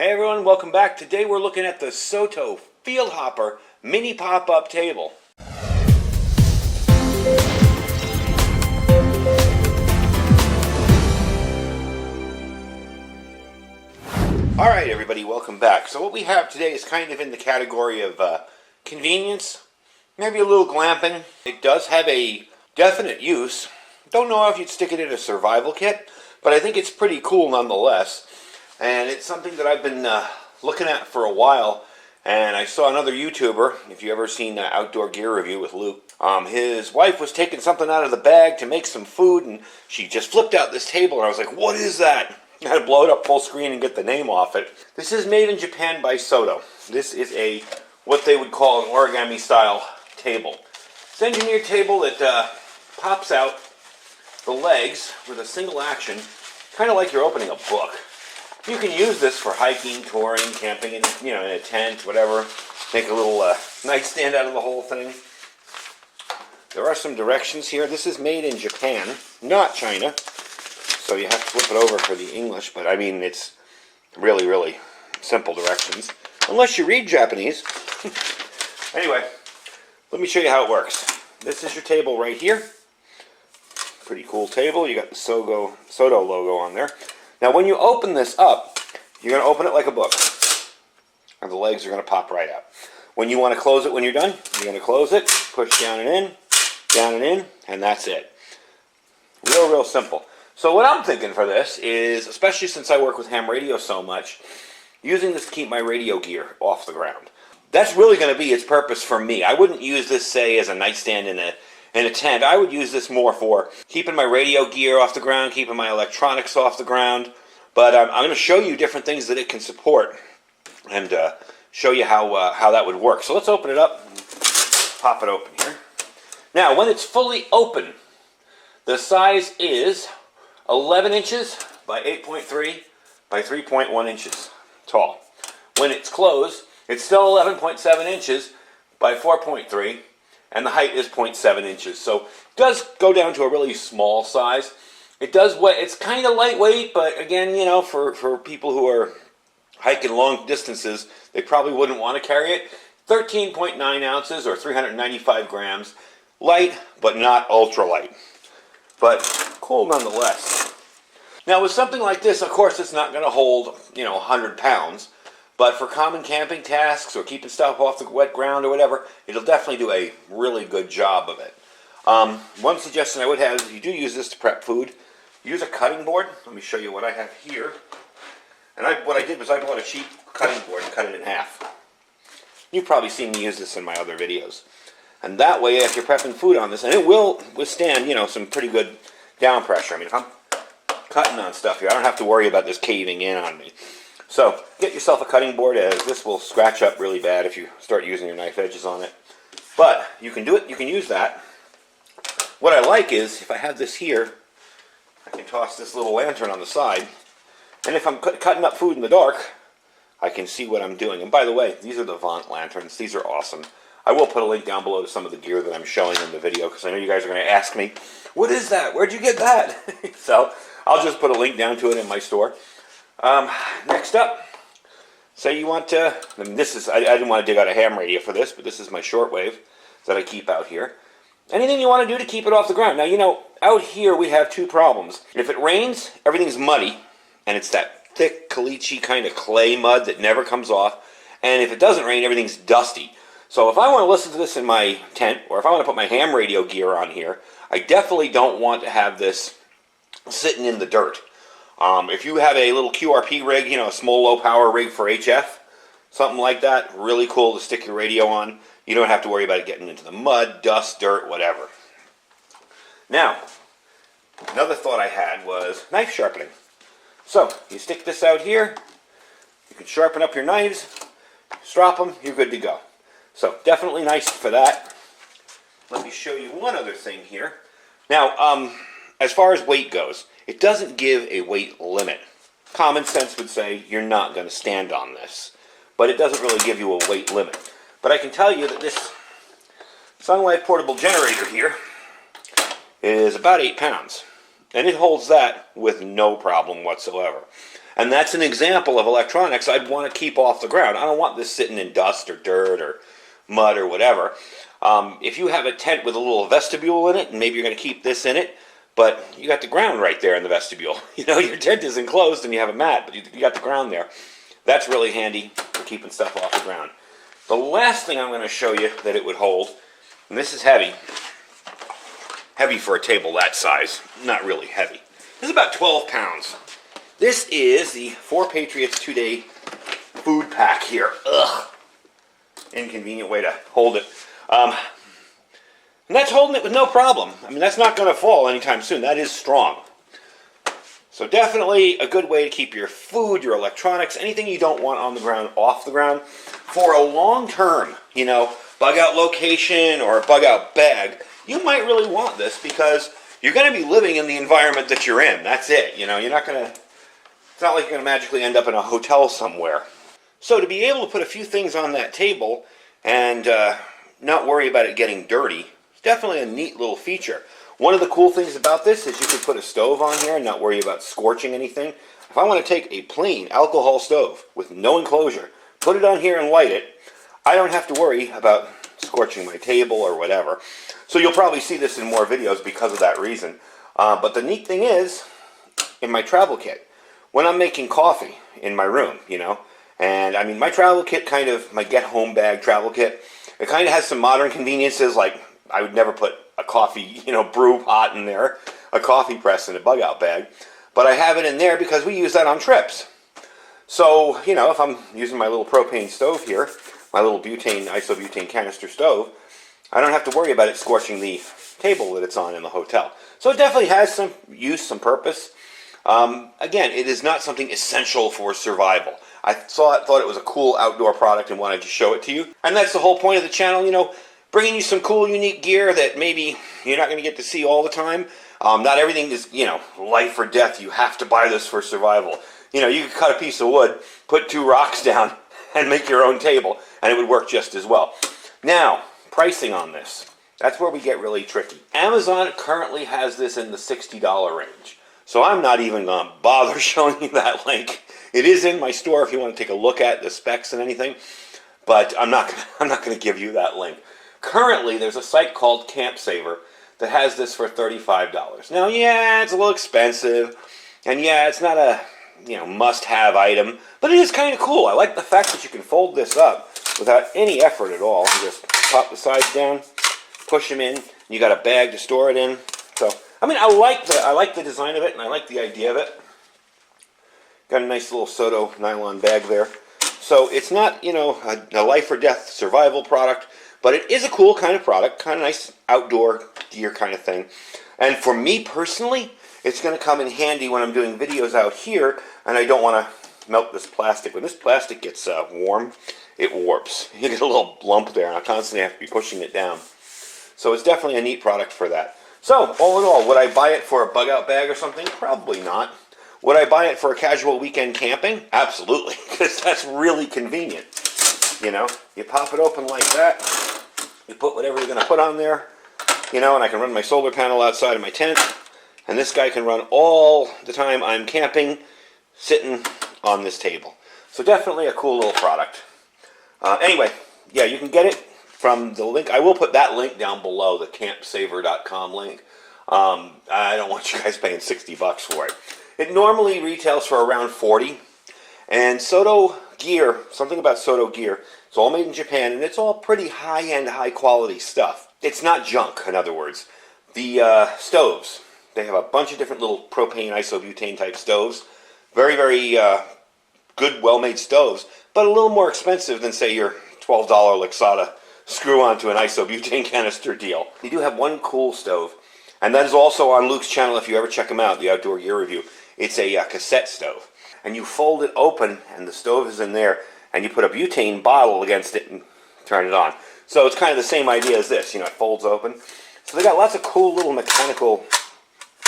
Hey everyone, welcome back. Today we're looking at the SOTO Field Hopper Mini Pop-Up Table. Alright everybody, welcome back. So what we have today is kind of in the category of convenience, maybe a little glamping. It does have a definite use. Don't know if you'd stick it in a survival kit, but I think it's pretty cool nonetheless. And it's something that I've been looking at for a while, and I saw another YouTuber, if you ever seen Outdoor Gear Review with Luke, his wife was taking something out of the bag to make some food, and she just flipped out this table, and I was like, what is that? I had to blow it up full screen and get the name off it. This is made in Japan by SOTO. This is what they would call an origami style table. It's an engineered table that pops out the legs with a single action, kind of like you're opening a book. You can use this for hiking, touring, camping, in a tent, whatever. Make a little nightstand out of the whole thing. There are some directions here. This is made in Japan, not China. So you have to flip it over for the English, but I mean, it's really, really simple directions. Unless you read Japanese. Anyway, let me show you how it works. This is your table right here. Pretty cool table. You got the SOTO logo on there. Now when you open this up, you're going to open it like a book. And the legs are going to pop right out. When you want to close it when you're done, you're going to close it, push down and in, and that's it. Real simple. So what I'm thinking for this is, especially since I work with ham radio so much, using this to keep my radio gear off the ground. That's really going to be its purpose for me. I wouldn't use this, say, as a nightstand in a tent. I would use this more for keeping my radio gear off the ground, keeping my electronics off the ground. But I'm going to show you different things that it can support and show you how that would work. So let's open it up and pop it open here. Now, when it's fully open, the size is 11 inches by 8.3 by 3.1 inches tall. When it's closed, it's still 11.7 inches by 4.3. And the height is 0.7 inches. So it does go down to a really small size. It does weigh, it's kind of lightweight, but again, for people who are hiking long distances, they probably wouldn't want to carry it. 13.9 ounces or 395 grams. Light, but not ultra light. But cool nonetheless. Now with something like this, of course, it's not going to hold, 100 pounds. But for common camping tasks or keeping stuff off the wet ground or whatever, it'll definitely do a really good job of it. One suggestion I would have is if you do use this to prep food, use a cutting board. Let me show you what I have here. And what I did was I bought a cheap cutting board and cut it in half. You've probably seen me use this in my other videos. And that way, if you're prepping food on this, and it will withstand, some pretty good down pressure. I mean, if I'm cutting on stuff here, I don't have to worry about this caving in on me. So, get yourself a cutting board, as this will scratch up really bad if you start using your knife edges on it. But, you can do it, you can use that. What I like is, if I have this here, I can toss this little lantern on the side, and if I'm cutting up food in the dark, I can see what I'm doing. And by the way, these are the Vaunt lanterns. These are awesome. I will put a link down below to some of the gear that I'm showing in the video, because I know you guys are going to ask me, what is that? Where'd you get that? So, I'll just put a link down to it in my store. Next up, say you want to, and this is, I didn't want to dig out a ham radio for this, but this is my shortwave that I keep out here. Anything you want to do to keep it off the ground. Now, out here we have two problems. If it rains, everything's muddy, and it's that thick, caliche kind of clay mud that never comes off. And if it doesn't rain, everything's dusty. So if I want to listen to this in my tent, or if I want to put my ham radio gear on here, I definitely don't want to have this sitting in the dirt. If you have a little QRP rig, a small low power rig for HF, something like that, really cool to stick your radio on. You don't have to worry about it getting into the mud, dust, dirt, whatever. Now, another thought I had was knife sharpening. So, you stick this out here, you can sharpen up your knives, strop them, you're good to go. So, definitely nice for that. Let me show you one other thing here. Now, as far as weight goes, it doesn't give a weight limit. Common sense would say you're not going to stand on this, but it doesn't really give you a weight limit. But I can tell you that this Sunlight portable generator here is about 8 pounds, and it holds that with no problem whatsoever. And that's an example of electronics I'd want to keep off the ground. I don't want this sitting in dust or dirt or mud or whatever. If you have a tent with a little vestibule in it, and maybe you're going to keep this in it, but you got the ground right there in the vestibule. You know, your tent is enclosed and you have a mat, but you got the ground there. That's really handy for keeping stuff off the ground. The last thing I'm going to show you that it would hold, and this is heavy. Heavy for a table that size. Not really heavy. This is about 12 pounds. This is the 4 Patriots 2-day food pack here. Ugh. Inconvenient way to hold it. And that's holding it with no problem. I mean, that's not going to fall anytime soon. That is strong. So definitely a good way to keep your food, your electronics, anything you don't want on the ground, off the ground. For a long term, you know, bug out location or a bug out bag, you might really want this because you're going to be living in the environment that you're in. That's it. You know, you're not going to, it's not like you're going to magically end up in a hotel somewhere. So to be able to put a few things on that table and not worry about it getting dirty, it's definitely a neat little feature. One of the cool things about this is you can put a stove on here and not worry about scorching anything. If I want to take a plain alcohol stove with no enclosure, put it on here and light it, I don't have to worry about scorching my table or whatever. So you'll probably see this in more videos because of that reason. But the neat thing is, in my travel kit, when I'm making coffee in my room, you know, and I mean my travel kit kind of, my get home bag travel kit, it kind of has some modern conveniences, like I would never put a coffee, you know, brew pot in there, a coffee press in a bug out bag, but I have it in there because we use that on trips. So, you know, if I'm using my little propane stove here, my little butane, isobutane canister stove, I don't have to worry about it scorching the table that it's on in the hotel. So it definitely has some use, some purpose. Again, it is not something essential for survival. I thought it was a cool outdoor product and wanted to show it to you. And that's the whole point of the channel, you know, bringing you some cool, unique gear that maybe you're not going to get to see all the time. Not everything is, you know, life or death. You have to buy this for survival. You know, you could cut a piece of wood, put 2 rocks down, and make your own table, and it would work just as well. Now, pricing on this. That's where we get really tricky. Amazon currently has this in the $60 range. So I'm not even going to bother showing you that link. It is in my store if you want to take a look at the specs and anything, but I'm not going to give you that link. Currently, there's a site called Camp Saver that has this for $35. Now, yeah, it's a little expensive, and yeah, it's not a, you know, must-have item, but it is kind of cool. I like the fact that you can fold this up without any effort at all. You just pop the sides down, push them in, and you got a bag to store it in. So, I mean, I like the design of it, and I like the idea of it. Got a nice little SOTO nylon bag there. So it's not, you know, a life or death survival product, but it is a cool kind of product, kind of nice outdoor gear kind of thing. And for me personally, it's going to come in handy when I'm doing videos out here, and I don't want to melt this plastic. When this plastic gets warm, it warps. You get a little lump there, and I constantly have to be pushing it down. So it's definitely a neat product for that. So, all in all, would I buy it for a bug out bag or something? Probably not. Would I buy it for a casual weekend camping? Absolutely, because that's really convenient. You know, you pop it open like that, you put whatever you're going to put on there, you know, and I can run my solar panel outside of my tent, and this guy can run all the time I'm camping, sitting on this table. So definitely a cool little product. Anyway, yeah, you can get it from the link. I will put that link down below, the campsaver.com link. I don't want you guys paying $60 for it. It normally retails for around $40. And SOTO gear, something about SOTO gear, it's all made in Japan, and it's all pretty high-end, high-quality stuff. It's not junk, in other words. The stoves, they have a bunch of different little propane, isobutane type stoves. Very, very good, well-made stoves, but a little more expensive than, say, your $12 Luxada screw onto an isobutane canister deal. You do have one cool stove, and that is also on Luke's channel if you ever check him out, the Outdoor Gear Review. It's a cassette stove. And you fold it open, and the stove is in there, and you put a butane bottle against it and turn it on. So it's kind of the same idea as this, you know, it folds open. So they got lots of cool little mechanical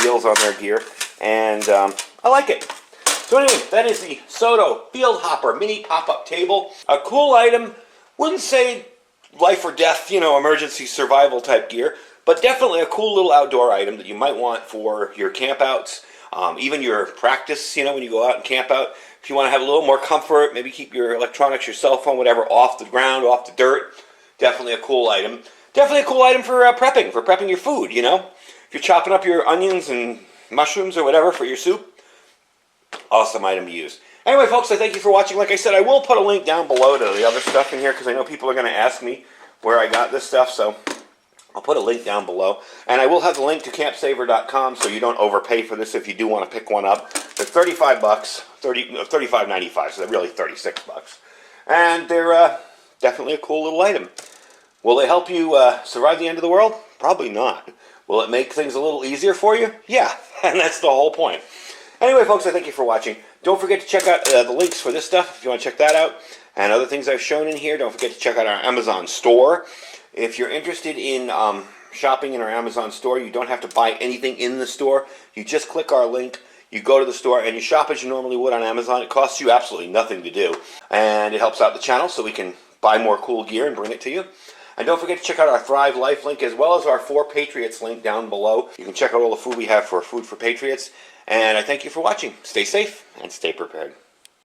deals on their gear, and I like it. So anyway, that is the SOTO Field Hopper Mini Pop-Up Table. A cool item. Wouldn't say life or death, you know, emergency survival type gear, but definitely a cool little outdoor item that you might want for your campouts. Even your practice, you know, when you go out and camp out, if you want to have a little more comfort, maybe keep your electronics, your cell phone, whatever, off the ground, off the dirt. Definitely a cool item. Definitely a cool item for prepping your food, you know. If you're chopping up your onions and mushrooms or whatever for your soup, awesome item to use. Anyway, folks, I thank you for watching. Like I said, I will put a link down below to the other stuff in here because I know people are going to ask me where I got this stuff, so I'll put a link down below. And I will have the link to campsaver.com so you don't overpay for this if you do want to pick one up. They're $35, $35.95, so they're really $36. And they're definitely a cool little item. Will they help you survive the end of the world? Probably not. Will it make things a little easier for you? Yeah, and that's the whole point. Anyway, folks, I thank you for watching. Don't forget to check out the links for this stuff if you want to check that out. And other things I've shown in here. Don't forget to check out our Amazon store. If you're interested in shopping in our Amazon store, you don't have to buy anything in the store. You just click our link, you go to the store, and you shop as you normally would on Amazon. It costs you absolutely nothing to do. And it helps out the channel so we can buy more cool gear and bring it to you. And don't forget to check out our Thrive Life link as well as our For Patriots link down below. You can check out all the food we have for Food for Patriots. And I thank you for watching. Stay safe and stay prepared.